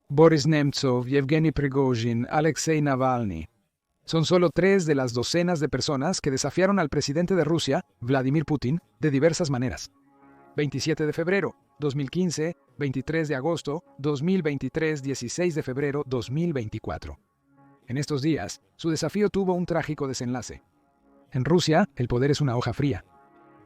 Boris Nemtsov, Yevgeny Prigozhin, Alexei Navalny. Son solo 3 de las docenas de personas que desafiaron al presidente de Rusia, Vladimir Putin, de diversas maneras. 27 de febrero, 2015, 23 de agosto, 2023, 16 de febrero, 2024. En estos días, su desafío tuvo un trágico desenlace. En Rusia, el poder es una hoja fría.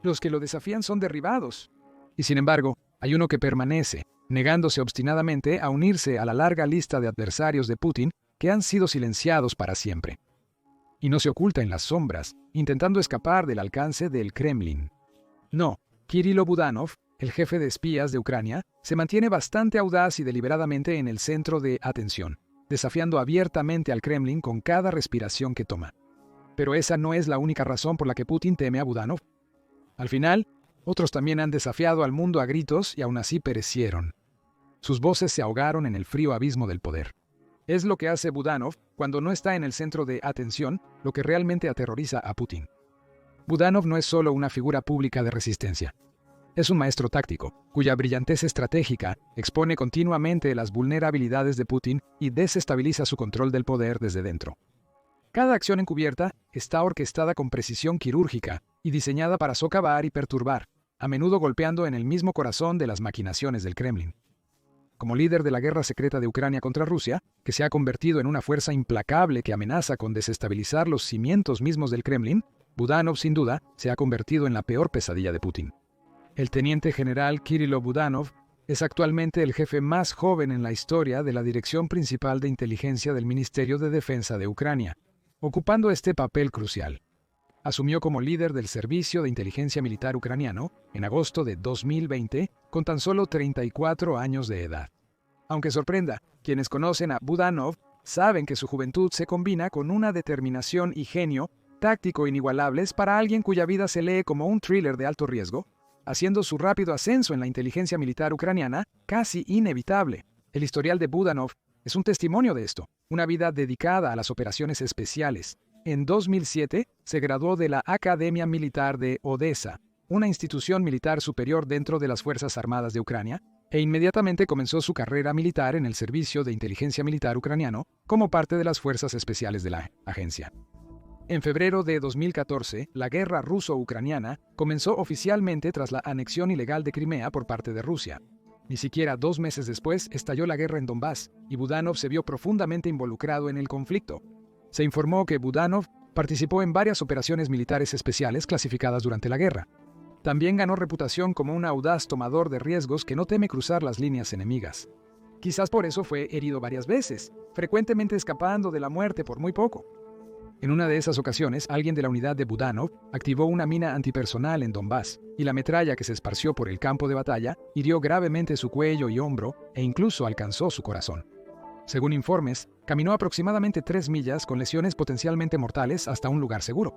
Los que lo desafían son derribados. Y sin embargo, hay uno que permanece, negándose obstinadamente a unirse a la larga lista de adversarios de Putin que han sido silenciados para siempre. Y no se oculta en las sombras, intentando escapar del alcance del Kremlin. No, Kirilo Budanov, el jefe de espías de Ucrania, se mantiene bastante audaz y deliberadamente en el centro de atención, desafiando abiertamente al Kremlin con cada respiración que toma. Pero esa no es la única razón por la que Putin teme a Budanov. Al final, otros también han desafiado al mundo a gritos y aún así perecieron. Sus voces se ahogaron en el frío abismo del poder. Es lo que hace Budanov cuando no está en el centro de atención, lo que realmente aterroriza a Putin. Budanov no es solo una figura pública de resistencia. Es un maestro táctico, cuya brillantez estratégica expone continuamente las vulnerabilidades de Putin y desestabiliza su control del poder desde dentro. Cada acción encubierta está orquestada con precisión quirúrgica y diseñada para socavar y perturbar, a menudo golpeando en el mismo corazón de las maquinaciones del Kremlin. Como líder de la guerra secreta de Ucrania contra Rusia, que se ha convertido en una fuerza implacable que amenaza con desestabilizar los cimientos mismos del Kremlin, Budanov, sin duda, se ha convertido en la peor pesadilla de Putin. El teniente general Kirilo Budanov es actualmente el jefe más joven en la historia de la Dirección Principal de Inteligencia del Ministerio de Defensa de Ucrania, ocupando este papel crucial. Asumió como líder del Servicio de Inteligencia Militar Ucraniano en agosto de 2020 con tan solo 34 años de edad. Aunque sorprenda, quienes conocen a Budanov saben que su juventud se combina con una determinación y genio táctico inigualables para alguien cuya vida se lee como un thriller de alto riesgo, haciendo su rápido ascenso en la inteligencia militar ucraniana casi inevitable. El historial de Budanov es un testimonio de esto, una vida dedicada a las operaciones especiales. En 2007 se graduó de la Academia Militar de Odessa, una institución militar superior dentro de las Fuerzas Armadas de Ucrania, e inmediatamente comenzó su carrera militar en el Servicio de Inteligencia Militar Ucraniano como parte de las Fuerzas Especiales de la agencia. En febrero de 2014, la guerra ruso-ucraniana comenzó oficialmente tras la anexión ilegal de Crimea por parte de Rusia. Ni siquiera 2 meses después estalló la guerra en Donbass y Budanov se vio profundamente involucrado en el conflicto. Se informó que Budanov participó en varias operaciones militares especiales clasificadas durante la guerra. También ganó reputación como un audaz tomador de riesgos que no teme cruzar las líneas enemigas. Quizás por eso fue herido varias veces, frecuentemente escapando de la muerte por muy poco. En una de esas ocasiones, alguien de la unidad de Budanov activó una mina antipersonal en Donbass, y la metralla que se esparció por el campo de batalla hirió gravemente su cuello y hombro e incluso alcanzó su corazón. Según informes, caminó aproximadamente 3 millas con lesiones potencialmente mortales hasta un lugar seguro.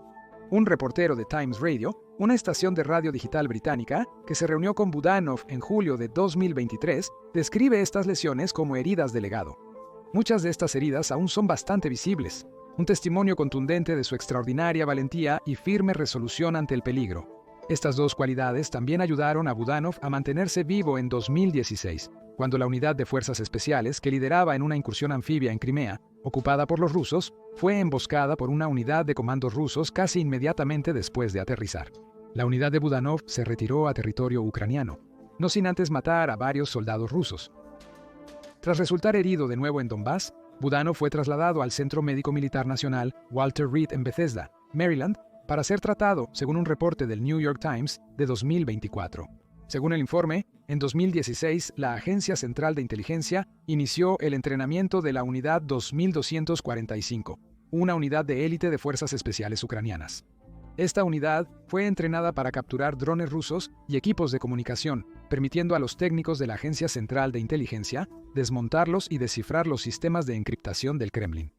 Un reportero de Times Radio, una estación de radio digital británica, que se reunió con Budanov en julio de 2023, describe estas lesiones como heridas de legado. Muchas de estas heridas aún son bastante visibles, un testimonio contundente de su extraordinaria valentía y firme resolución ante el peligro. Estas 2 cualidades también ayudaron a Budanov a mantenerse vivo en 2016, cuando la unidad de fuerzas especiales que lideraba en una incursión anfibia en Crimea, ocupada por los rusos, fue emboscada por una unidad de comandos rusos casi inmediatamente después de aterrizar. La unidad de Budanov se retiró a territorio ucraniano, no sin antes matar a varios soldados rusos. Tras resultar herido de nuevo en Donbass, Budanov fue trasladado al Centro Médico Militar Nacional Walter Reed en Bethesda, Maryland, para ser tratado, según un reporte del New York Times de 2024. Según el informe, en 2016, la Agencia Central de Inteligencia inició el entrenamiento de la Unidad 2245, una unidad de élite de fuerzas especiales ucranianas. Esta unidad fue entrenada para capturar drones rusos y equipos de comunicación, permitiendo a los técnicos de la Agencia Central de Inteligencia desmontarlos y descifrar los sistemas de encriptación del Kremlin.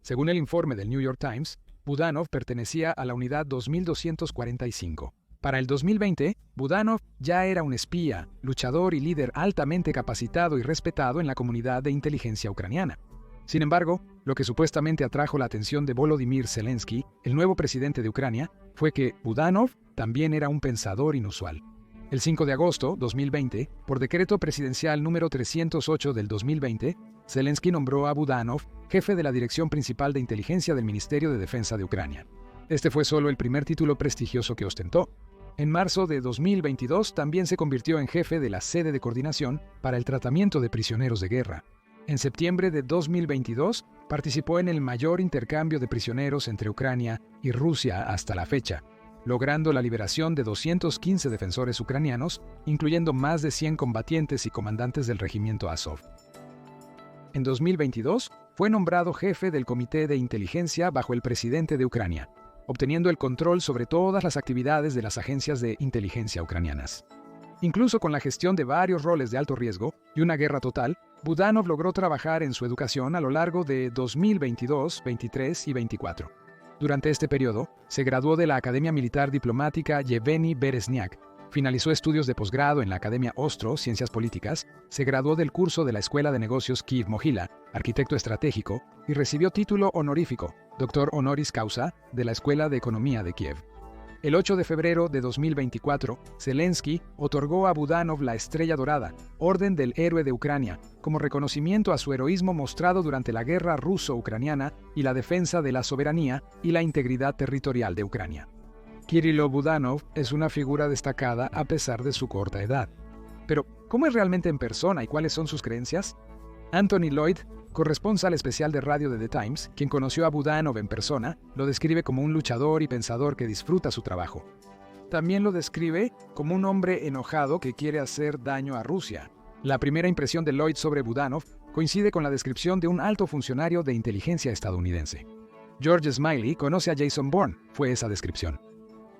Según el informe del New York Times, Budanov pertenecía a la Unidad 2245. Para el 2020, Budanov ya era un espía, luchador y líder altamente capacitado y respetado en la comunidad de inteligencia ucraniana. Sin embargo, lo que supuestamente atrajo la atención de Volodymyr Zelensky, el nuevo presidente de Ucrania, fue que Budanov también era un pensador inusual. El 5 de agosto de 2020, por decreto presidencial número 308 del 2020, Zelensky nombró a Budanov jefe de la Dirección Principal de Inteligencia del Ministerio de Defensa de Ucrania. Este fue solo el primer título prestigioso que ostentó. En marzo de 2022 también se convirtió en jefe de la sede de coordinación para el tratamiento de prisioneros de guerra. En septiembre de 2022 participó en el mayor intercambio de prisioneros entre Ucrania y Rusia hasta la fecha, logrando la liberación de 215 defensores ucranianos, incluyendo más de 100 combatientes y comandantes del regimiento Azov. En 2022 fue nombrado jefe del Comité de Inteligencia bajo el presidente de Ucrania, obteniendo el control sobre todas las actividades de las agencias de inteligencia ucranianas. Incluso con la gestión de varios roles de alto riesgo y una guerra total, Budanov logró trabajar en su educación a lo largo de 2022, 23 y 24. Durante este periodo, se graduó de la Academia Militar Diplomática Yevgeny Beresniak, finalizó estudios de posgrado en la Academia Ostro, Ciencias Políticas, se graduó del curso de la Escuela de Negocios Kyiv-Mohyla, arquitecto estratégico, y recibió título honorífico, doctor honoris causa, de la Escuela de Economía de Kiev. El 8 de febrero de 2024, Zelensky otorgó a Budanov la Estrella Dorada, Orden del Héroe de Ucrania, como reconocimiento a su heroísmo mostrado durante la guerra ruso-ucraniana y la defensa de la soberanía y la integridad territorial de Ucrania. Kirilo Budanov es una figura destacada a pesar de su corta edad. Pero, ¿cómo es realmente en persona y cuáles son sus creencias? Anthony Lloyd, corresponsal especial de radio de The Times, quien conoció a Budanov en persona, lo describe como un luchador y pensador que disfruta su trabajo. También lo describe como un hombre enojado que quiere hacer daño a Rusia. La primera impresión de Lloyd sobre Budanov coincide con la descripción de un alto funcionario de inteligencia estadounidense. George Smiley conoce a Jason Bourne, fue esa descripción.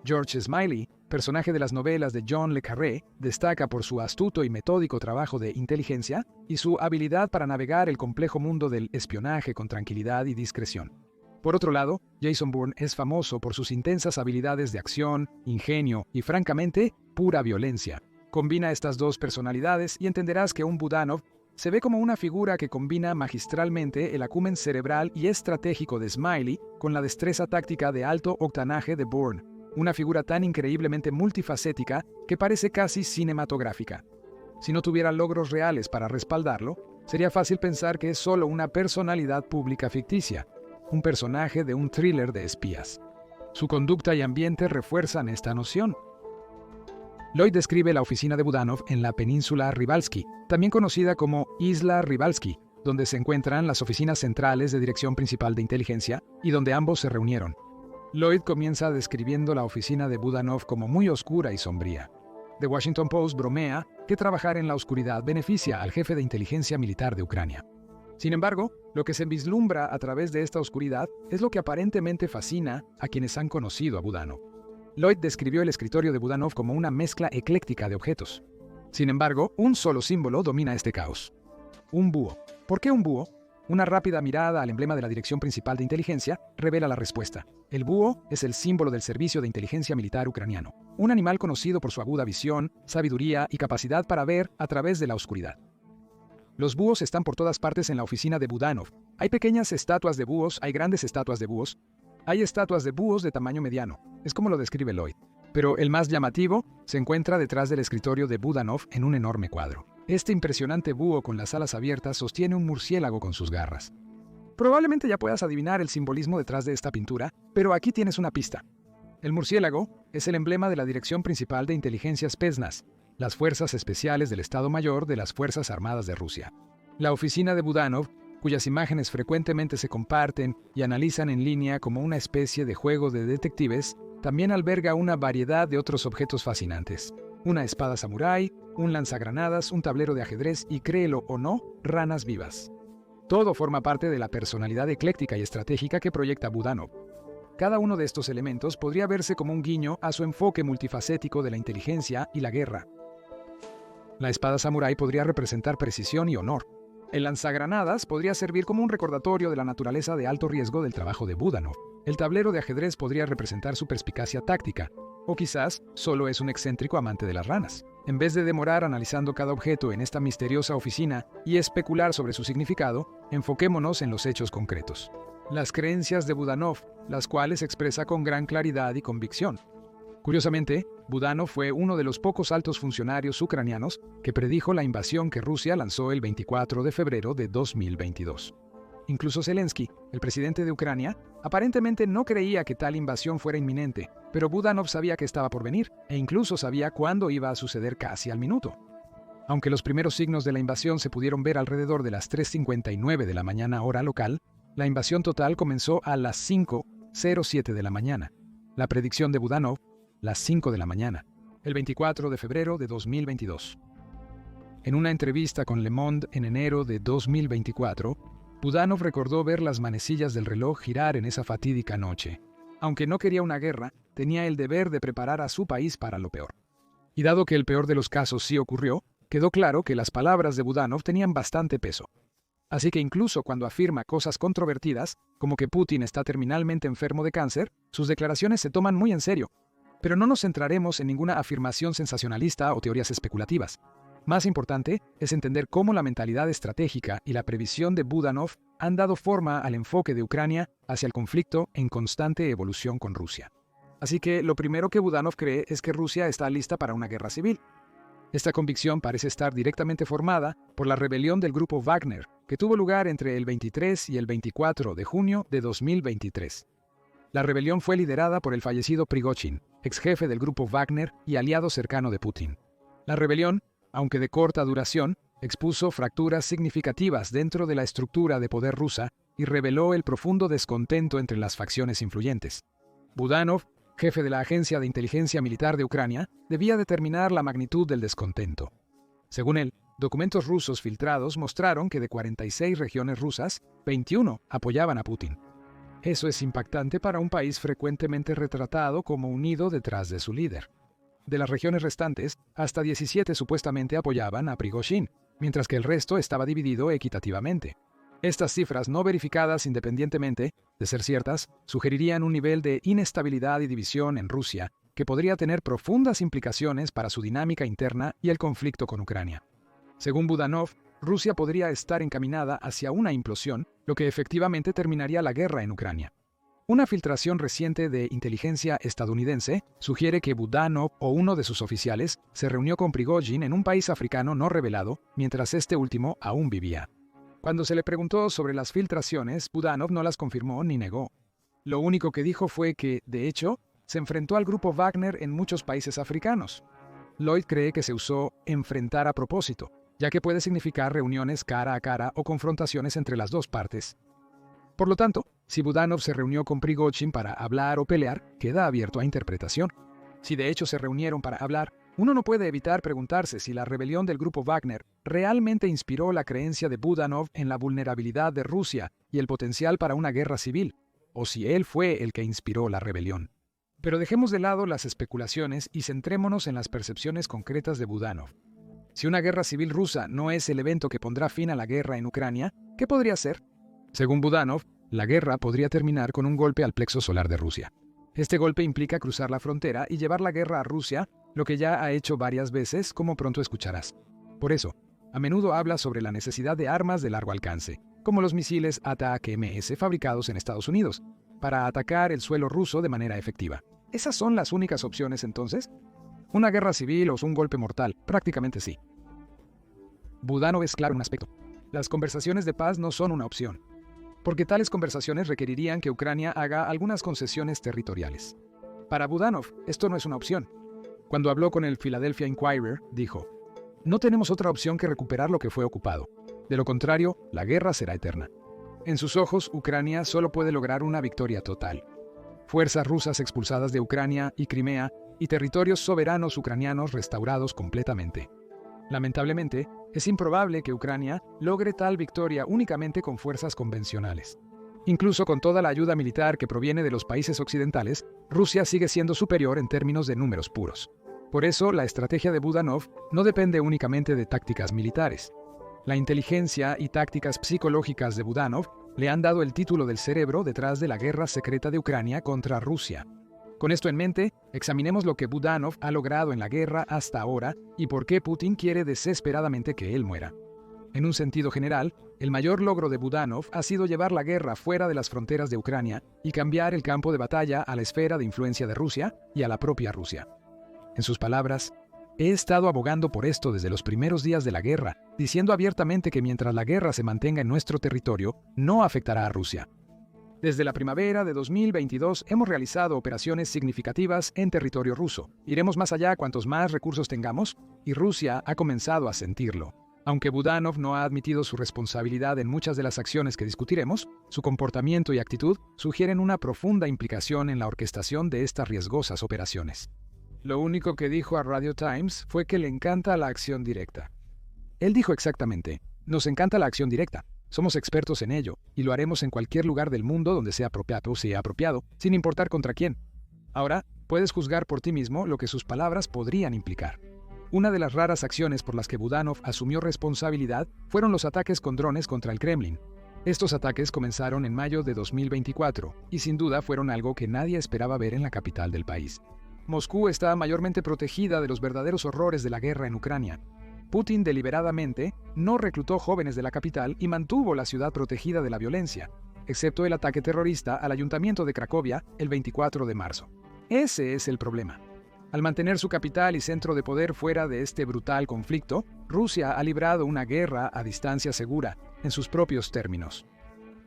George Smiley, personaje de las novelas de John le Carré, destaca por su astuto y metódico trabajo de inteligencia y su habilidad para navegar el complejo mundo del espionaje con tranquilidad y discreción. Por otro lado, Jason Bourne es famoso por sus intensas habilidades de acción, ingenio y, francamente, pura violencia. Combina estas dos personalidades y entenderás que un Budanov se ve como una figura que combina magistralmente el acumen cerebral y estratégico de Smiley con la destreza táctica de alto octanaje de Bourne. Una figura tan increíblemente multifacética que parece casi cinematográfica. Si no tuviera logros reales para respaldarlo, sería fácil pensar que es solo una personalidad pública ficticia, un personaje de un thriller de espías. Su conducta y ambiente refuerzan esta noción. Lloyd describe la oficina de Budanov en la península Rybalski, también conocida como Isla Rybalski, donde se encuentran las oficinas centrales de Dirección Principal de Inteligencia y donde ambos se reunieron. Lloyd comienza describiendo la oficina de Budanov como muy oscura y sombría. The Washington Post bromea que trabajar en la oscuridad beneficia al jefe de inteligencia militar de Ucrania. Sin embargo, lo que se vislumbra a través de esta oscuridad es lo que aparentemente fascina a quienes han conocido a Budanov. Lloyd describió el escritorio de Budanov como una mezcla ecléctica de objetos. Sin embargo, un solo símbolo domina este caos. Un búho. ¿Por qué un búho? Una rápida mirada al emblema de la Dirección Principal de Inteligencia revela la respuesta. El búho es el símbolo del Servicio de Inteligencia Militar ucraniano, un animal conocido por su aguda visión, sabiduría y capacidad para ver a través de la oscuridad. Los búhos están por todas partes en la oficina de Budanov. Hay pequeñas estatuas de búhos, hay grandes estatuas de búhos, hay estatuas de búhos de tamaño mediano, es como lo describe Lloyd. Pero el más llamativo se encuentra detrás del escritorio de Budanov en un enorme cuadro. Este impresionante búho con las alas abiertas sostiene un murciélago con sus garras. Probablemente ya puedas adivinar el simbolismo detrás de esta pintura, pero aquí tienes una pista. El murciélago es el emblema de la Dirección Principal de Inteligencia Spetsnaz, las fuerzas especiales del Estado Mayor de las Fuerzas Armadas de Rusia. La oficina de Budanov, cuyas imágenes frecuentemente se comparten y analizan en línea como una especie de juego de detectives, también alberga una variedad de otros objetos fascinantes. Una espada samurái, un lanzagranadas, un tablero de ajedrez y, créelo o no, ranas vivas. Todo forma parte de la personalidad ecléctica y estratégica que proyecta Budanov. Cada uno de estos elementos podría verse como un guiño a su enfoque multifacético de la inteligencia y la guerra. La espada samurái podría representar precisión y honor. El lanzagranadas podría servir como un recordatorio de la naturaleza de alto riesgo del trabajo de Budanov. El tablero de ajedrez podría representar su perspicacia táctica, o quizás solo es un excéntrico amante de las ranas. En vez de demorar analizando cada objeto en esta misteriosa oficina y especular sobre su significado, enfoquémonos en los hechos concretos. Las creencias de Budanov, las cuales expresa con gran claridad y convicción. Curiosamente, Budanov fue uno de los pocos altos funcionarios ucranianos que predijo la invasión que Rusia lanzó el 24 de febrero de 2022. Incluso Zelensky, el presidente de Ucrania, aparentemente no creía que tal invasión fuera inminente, pero Budanov sabía que estaba por venir, e incluso sabía cuándo iba a suceder casi al minuto. Aunque los primeros signos de la invasión se pudieron ver alrededor de las 3:59 de la mañana hora local, la invasión total comenzó a las 5:07 de la mañana. La predicción de Budanov, las 5 de la mañana, el 24 de febrero de 2022. En una entrevista con Le Monde en enero de 2024, Budanov recordó ver las manecillas del reloj girar en esa fatídica noche. Aunque no quería una guerra, tenía el deber de preparar a su país para lo peor. Y dado que el peor de los casos sí ocurrió, quedó claro que las palabras de Budanov tenían bastante peso. Así que incluso cuando afirma cosas controvertidas, como que Putin está terminalmente enfermo de cáncer, sus declaraciones se toman muy en serio. Pero no nos centraremos en ninguna afirmación sensacionalista o teorías especulativas. Más importante es entender cómo la mentalidad estratégica y la previsión de Budanov han dado forma al enfoque de Ucrania hacia el conflicto en constante evolución con Rusia. Así que lo primero que Budanov cree es que Rusia está lista para una guerra civil. Esta convicción parece estar directamente formada por la rebelión del grupo Wagner, que tuvo lugar entre el 23 y el 24 de junio de 2023. La rebelión fue liderada por el fallecido Prigozhin, ex jefe del grupo Wagner y aliado cercano de Putin. La rebelión, aunque de corta duración, expuso fracturas significativas dentro de la estructura de poder rusa y reveló el profundo descontento entre las facciones influyentes. Budanov, jefe de la Agencia de Inteligencia Militar de Ucrania, debía determinar la magnitud del descontento. Según él, documentos rusos filtrados mostraron que de 46 regiones rusas, 21 apoyaban a Putin. Eso es impactante para un país frecuentemente retratado como unido detrás de su líder. De las regiones restantes, hasta 17 supuestamente apoyaban a Prigozhin, mientras que el resto estaba dividido equitativamente. Estas cifras no verificadas independientemente de ser ciertas sugerirían un nivel de inestabilidad y división en Rusia que podría tener profundas implicaciones para su dinámica interna y el conflicto con Ucrania. Según Budanov, Rusia podría estar encaminada hacia una implosión, lo que efectivamente terminaría la guerra en Ucrania. Una filtración reciente de inteligencia estadounidense sugiere que Budanov o uno de sus oficiales se reunió con Prigozhin en un país africano no revelado, mientras este último aún vivía. Cuando se le preguntó sobre las filtraciones, Budanov no las confirmó ni negó. Lo único que dijo fue que, de hecho, se enfrentó al grupo Wagner en muchos países africanos. Lloyd cree que se usó enfrentar a propósito, ya que puede significar reuniones cara a cara o confrontaciones entre las dos partes. Por lo tanto, si Budanov se reunió con Prigozhin para hablar o pelear, queda abierto a interpretación. Si de hecho se reunieron para hablar, uno no puede evitar preguntarse si la rebelión del grupo Wagner realmente inspiró la creencia de Budanov en la vulnerabilidad de Rusia y el potencial para una guerra civil, o si él fue el que inspiró la rebelión. Pero dejemos de lado las especulaciones y centrémonos en las percepciones concretas de Budanov. Si una guerra civil rusa no es el evento que pondrá fin a la guerra en Ucrania, ¿qué podría ser? Según Budanov, la guerra podría terminar con un golpe al plexo solar de Rusia. Este golpe implica cruzar la frontera y llevar la guerra a Rusia, lo que ya ha hecho varias veces, como pronto escucharás. Por eso, a menudo habla sobre la necesidad de armas de largo alcance, como los misiles ATACMS fabricados en Estados Unidos, para atacar el suelo ruso de manera efectiva. ¿Esas son las únicas opciones entonces? ¿Una guerra civil o un golpe mortal? Prácticamente sí. Budanov es claro en un aspecto. Las conversaciones de paz no son una opción, porque tales conversaciones requerirían que Ucrania haga algunas concesiones territoriales. Para Budanov, esto no es una opción. Cuando habló con el Philadelphia Inquirer, dijo: "No tenemos otra opción que recuperar lo que fue ocupado. De lo contrario, la guerra será eterna". En sus ojos, Ucrania solo puede lograr una victoria total. Fuerzas rusas expulsadas de Ucrania y Crimea y territorios soberanos ucranianos restaurados completamente. Lamentablemente, es improbable que Ucrania logre tal victoria únicamente con fuerzas convencionales. Incluso con toda la ayuda militar que proviene de los países occidentales, Rusia sigue siendo superior en términos de números puros. Por eso, la estrategia de Budanov no depende únicamente de tácticas militares. La inteligencia y tácticas psicológicas de Budanov le han dado el título del cerebro detrás de la guerra secreta de Ucrania contra Rusia. Con esto en mente, examinemos lo que Budanov ha logrado en la guerra hasta ahora y por qué Putin quiere desesperadamente que él muera. En un sentido general, el mayor logro de Budanov ha sido llevar la guerra fuera de las fronteras de Ucrania y cambiar el campo de batalla a la esfera de influencia de Rusia y a la propia Rusia. En sus palabras, he estado abogando por esto desde los primeros días de la guerra, diciendo abiertamente que mientras la guerra se mantenga en nuestro territorio, no afectará a Rusia. Desde la primavera de 2022 hemos realizado operaciones significativas en territorio ruso. Iremos más allá cuantos más recursos tengamos, y Rusia ha comenzado a sentirlo. Aunque Budanov no ha admitido su responsabilidad en muchas de las acciones que discutiremos, su comportamiento y actitud sugieren una profunda implicación en la orquestación de estas riesgosas operaciones. Lo único que dijo a Radio Times fue que le encanta la acción directa. Él dijo exactamente, nos encanta la acción directa. Somos expertos en ello, y lo haremos en cualquier lugar del mundo donde sea apropiado, sin importar contra quién. Ahora, puedes juzgar por ti mismo lo que sus palabras podrían implicar. Una de las raras acciones por las que Budanov asumió responsabilidad fueron los ataques con drones contra el Kremlin. Estos ataques comenzaron en mayo de 2024, y sin duda fueron algo que nadie esperaba ver en la capital del país. Moscú está mayormente protegida de los verdaderos horrores de la guerra en Ucrania. Putin deliberadamente no reclutó jóvenes de la capital y mantuvo la ciudad protegida de la violencia, excepto el ataque terrorista al ayuntamiento de Cracovia el 24 de marzo. Ese es el problema. Al mantener su capital y centro de poder fuera de este brutal conflicto, Rusia ha librado una guerra a distancia segura, en sus propios términos.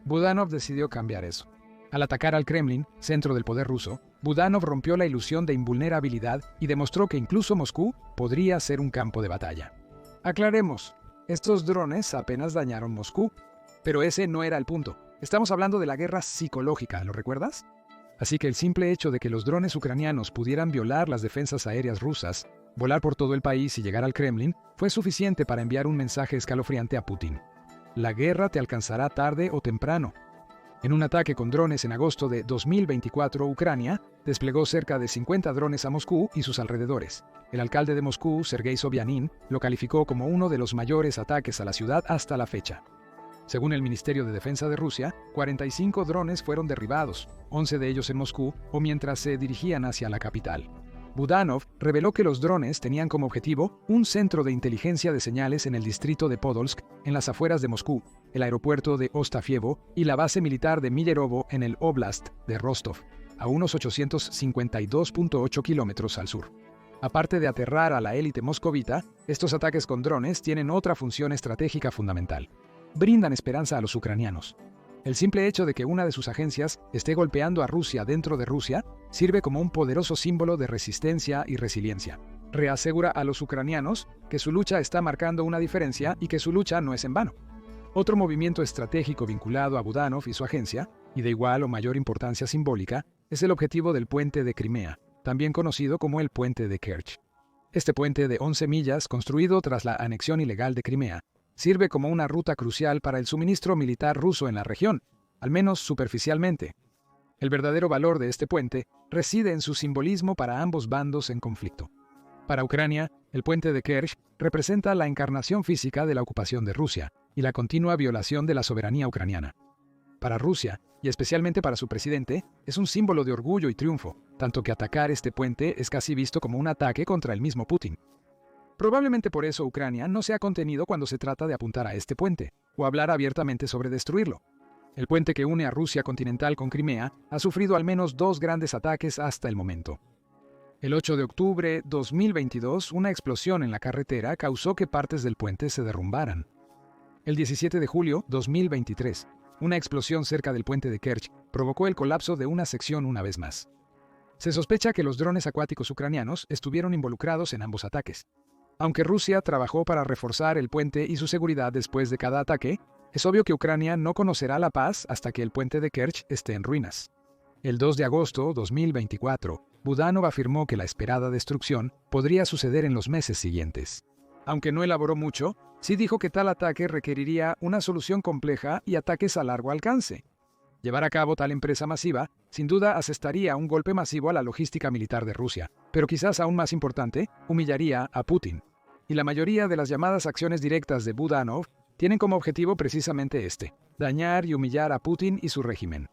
Budanov decidió cambiar eso. Al atacar al Kremlin, centro del poder ruso, Budanov rompió la ilusión de invulnerabilidad y demostró que incluso Moscú podría ser un campo de batalla. Aclaremos, estos drones apenas dañaron Moscú, pero ese no era el punto. Estamos hablando de la guerra psicológica, ¿lo recuerdas? Así que el simple hecho de que los drones ucranianos pudieran violar las defensas aéreas rusas, volar por todo el país y llegar al Kremlin, fue suficiente para enviar un mensaje escalofriante a Putin. La guerra te alcanzará tarde o temprano. En un ataque con drones en agosto de 2024, Ucrania desplegó cerca de 50 drones a Moscú y sus alrededores. El alcalde de Moscú, Sergei Sobyanin, lo calificó como uno de los mayores ataques a la ciudad hasta la fecha. Según el Ministerio de Defensa de Rusia, 45 drones fueron derribados, 11 de ellos en Moscú o mientras se dirigían hacia la capital. Budanov reveló que los drones tenían como objetivo un centro de inteligencia de señales en el distrito de Podolsk, en las afueras de Moscú, el aeropuerto de Ostafievo y la base militar de Millerovo en el Oblast de Rostov, a unos 852.8 kilómetros al sur. Aparte de aterrar a la élite moscovita, estos ataques con drones tienen otra función estratégica fundamental. Brindan esperanza a los ucranianos. El simple hecho de que una de sus agencias esté golpeando a Rusia dentro de Rusia sirve como un poderoso símbolo de resistencia y resiliencia. Reasegura a los ucranianos que su lucha está marcando una diferencia y que su lucha no es en vano. Otro movimiento estratégico vinculado a Budanov y su agencia, y de igual o mayor importancia simbólica, es el objetivo del puente de Crimea, también conocido como el puente de Kerch. Este puente de 11 millas, construido tras la anexión ilegal de Crimea, sirve como una ruta crucial para el suministro militar ruso en la región, al menos superficialmente. El verdadero valor de este puente reside en su simbolismo para ambos bandos en conflicto. Para Ucrania, el puente de Kerch representa la encarnación física de la ocupación de Rusia y la continua violación de la soberanía ucraniana. Para Rusia, y especialmente para su presidente, es un símbolo de orgullo y triunfo, tanto que atacar este puente es casi visto como un ataque contra el mismo Putin. Probablemente por eso Ucrania no se ha contenido cuando se trata de apuntar a este puente, o hablar abiertamente sobre destruirlo. El puente que une a Rusia continental con Crimea ha sufrido al menos 2 grandes ataques hasta el momento. El 8 de octubre de 2022, una explosión en la carretera causó que partes del puente se derrumbaran. El 17 de julio de 2023, una explosión cerca del puente de Kerch provocó el colapso de una sección una vez más. Se sospecha que los drones acuáticos ucranianos estuvieron involucrados en ambos ataques. Aunque Rusia trabajó para reforzar el puente y su seguridad después de cada ataque, es obvio que Ucrania no conocerá la paz hasta que el puente de Kerch esté en ruinas. El 2 de agosto de 2024, Budanov afirmó que la esperada destrucción podría suceder en los meses siguientes. Aunque no elaboró mucho, sí dijo que tal ataque requeriría una solución compleja y ataques a largo alcance. Llevar a cabo tal empresa masiva, sin duda asestaría un golpe masivo a la logística militar de Rusia, pero quizás aún más importante, humillaría a Putin. Y la mayoría de las llamadas acciones directas de Budanov tienen como objetivo precisamente dañar y humillar a Putin y su régimen.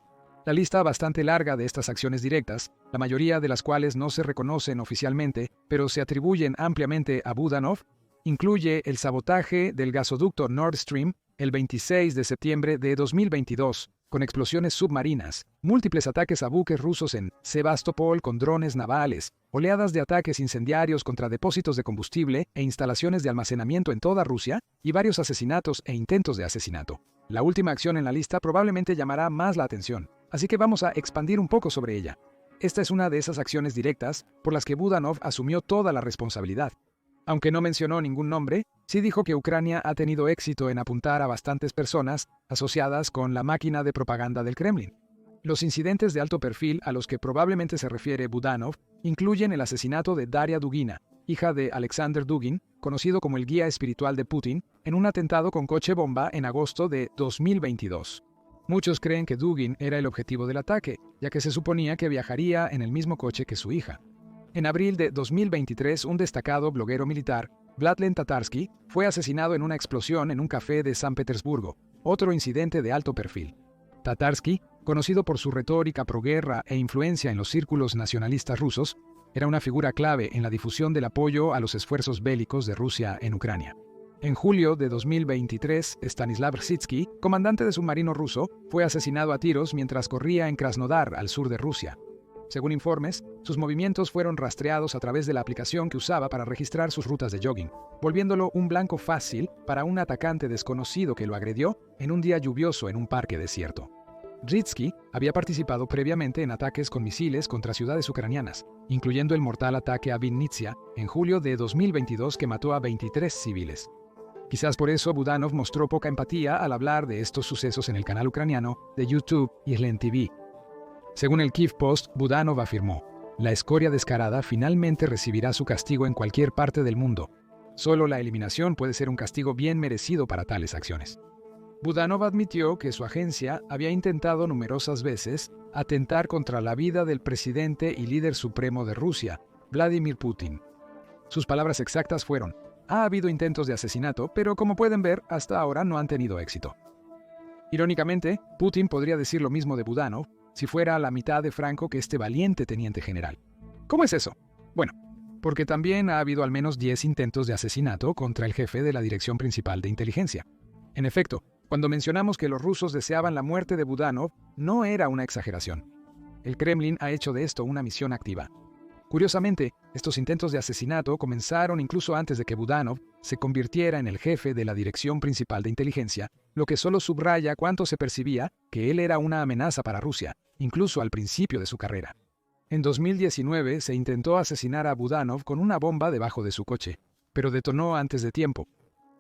La lista bastante larga de estas acciones directas, la mayoría de las cuales no se reconocen oficialmente, pero se atribuyen ampliamente a Budanov, incluye el sabotaje del gasoducto Nord Stream el 26 de septiembre de 2022, con explosiones submarinas, múltiples ataques a buques rusos en Sebastopol con drones navales, oleadas de ataques incendiarios contra depósitos de combustible e instalaciones de almacenamiento en toda Rusia, y varios asesinatos e intentos de asesinato. La última acción en la lista probablemente llamará más la atención, así que vamos a expandir un poco sobre ella. Esta es una de esas acciones directas por las que Budanov asumió toda la responsabilidad. Aunque no mencionó ningún nombre, sí dijo que Ucrania ha tenido éxito en apuntar a bastantes personas asociadas con la máquina de propaganda del Kremlin. Los incidentes de alto perfil a los que probablemente se refiere Budanov incluyen el asesinato de Daria Dugina, hija de Alexander Dugin, conocido como el guía espiritual de Putin, en un atentado con coche bomba en agosto de 2022. Muchos creen que Dugin era el objetivo del ataque, ya que se suponía que viajaría en el mismo coche que su hija. En abril de 2023, un destacado bloguero militar, Vladlen Tatarsky, fue asesinado en una explosión en un café de San Petersburgo, otro incidente de alto perfil. Tatarsky, conocido por su retórica proguerra e influencia en los círculos nacionalistas rusos, era una figura clave en la difusión del apoyo a los esfuerzos bélicos de Rusia en Ucrania. En julio de 2023, Stanislav Rsitsky, comandante de submarino ruso, fue asesinado a tiros mientras corría en Krasnodar, al sur de Rusia. Según informes, sus movimientos fueron rastreados a través de la aplicación que usaba para registrar sus rutas de jogging, volviéndolo un blanco fácil para un atacante desconocido que lo agredió en un día lluvioso en un parque desierto. Rsitsky había participado previamente en ataques con misiles contra ciudades ucranianas, incluyendo el mortal ataque a Vinnytsia en julio de 2022 que mató a 23 civiles. Quizás por eso Budanov mostró poca empatía al hablar de estos sucesos en el canal ucraniano de YouTube Islen TV. Según el Kyiv Post, Budanov afirmó: "La escoria descarada finalmente recibirá su castigo en cualquier parte del mundo. Solo la eliminación puede ser un castigo bien merecido para tales acciones". Budanov admitió que su agencia había intentado numerosas veces atentar contra la vida del presidente y líder supremo de Rusia, Vladimir Putin. Sus palabras exactas fueron: "Ha habido intentos de asesinato, pero como pueden ver, hasta ahora no han tenido éxito". Irónicamente, Putin podría decir lo mismo de Budanov si fuera la mitad de franco que este valiente teniente general. ¿Cómo es eso? Bueno, porque también ha habido al menos 10 intentos de asesinato contra el jefe de la Dirección Principal de Inteligencia. En efecto, cuando mencionamos que los rusos deseaban la muerte de Budanov, no era una exageración. El Kremlin ha hecho de esto una misión activa. Curiosamente, estos intentos de asesinato comenzaron incluso antes de que Budanov se convirtiera en el jefe de la Dirección Principal de Inteligencia, lo que solo subraya cuánto se percibía que él era una amenaza para Rusia, incluso al principio de su carrera. En 2019 se intentó asesinar a Budanov con una bomba debajo de su coche, pero detonó antes de tiempo.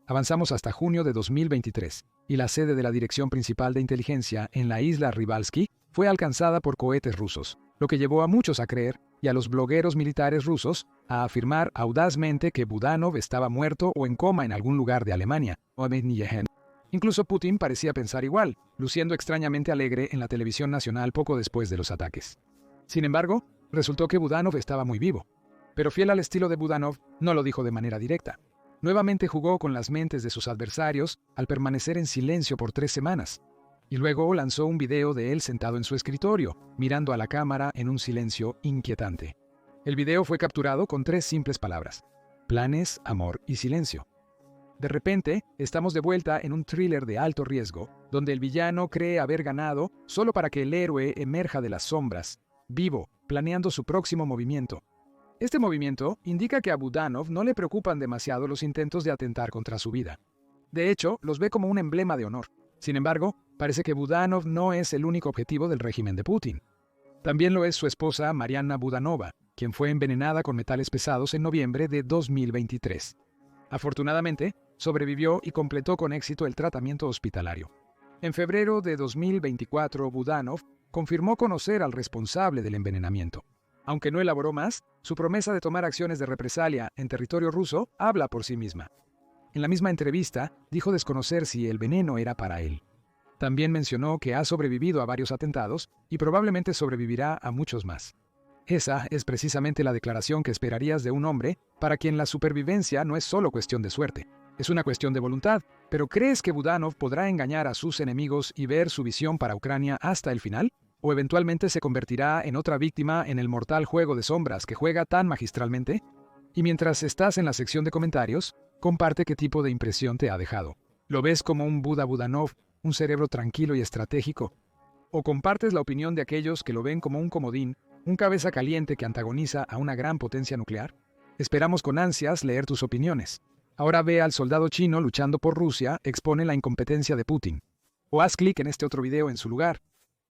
Avanzamos hasta junio de 2023, y la sede de la Dirección Principal de Inteligencia en la isla Rybalsky fue alcanzada por cohetes rusos, lo que llevó a muchos a creer, y a los blogueros militares rusos, a afirmar audazmente que Budanov estaba muerto o en coma en algún lugar de Alemania. Incluso Putin parecía pensar igual, luciendo extrañamente alegre en la televisión nacional poco después de los ataques. Sin embargo, resultó que Budanov estaba muy vivo. Pero fiel al estilo de Budanov, no lo dijo de manera directa. Nuevamente jugó con las mentes de sus adversarios al permanecer en silencio por 3 semanas. Y luego lanzó un video de él sentado en su escritorio, mirando a la cámara en un silencio inquietante. El video fue capturado con 3 simples palabras: planes, amor y silencio. De repente, estamos de vuelta en un thriller de alto riesgo, donde el villano cree haber ganado solo para que el héroe emerja de las sombras, vivo, planeando su próximo movimiento. Este movimiento indica que a Budanov no le preocupan demasiado los intentos de atentar contra su vida. De hecho, los ve como un emblema de honor. Sin embargo, parece que Budanov no es el único objetivo del régimen de Putin. También lo es su esposa Marianna Budanova, quien fue envenenada con metales pesados en noviembre de 2023. Afortunadamente, sobrevivió y completó con éxito el tratamiento hospitalario. En febrero de 2024, Budanov confirmó conocer al responsable del envenenamiento. Aunque no elaboró más, su promesa de tomar acciones de represalia en territorio ruso habla por sí misma. En la misma entrevista, dijo desconocer si el veneno era para él. También mencionó que ha sobrevivido a varios atentados y probablemente sobrevivirá a muchos más. Esa es precisamente la declaración que esperarías de un hombre para quien la supervivencia no es solo cuestión de suerte, es una cuestión de voluntad. ¿Pero crees que Budanov podrá engañar a sus enemigos y ver su visión para Ucrania hasta el final? ¿O eventualmente se convertirá en otra víctima en el mortal juego de sombras que juega tan magistralmente? Y mientras estás en la sección de comentarios, Comparte qué tipo de impresión te ha dejado. ¿Lo ves como un Buda Budanov, un cerebro tranquilo y estratégico? ¿O compartes la opinión de aquellos que lo ven como un comodín, un cabeza caliente que antagoniza a una gran potencia nuclear? Esperamos con ansias leer tus opiniones. Ahora ve al soldado chino luchando por Rusia, expone la incompetencia de Putin. O haz clic en este otro video en su lugar.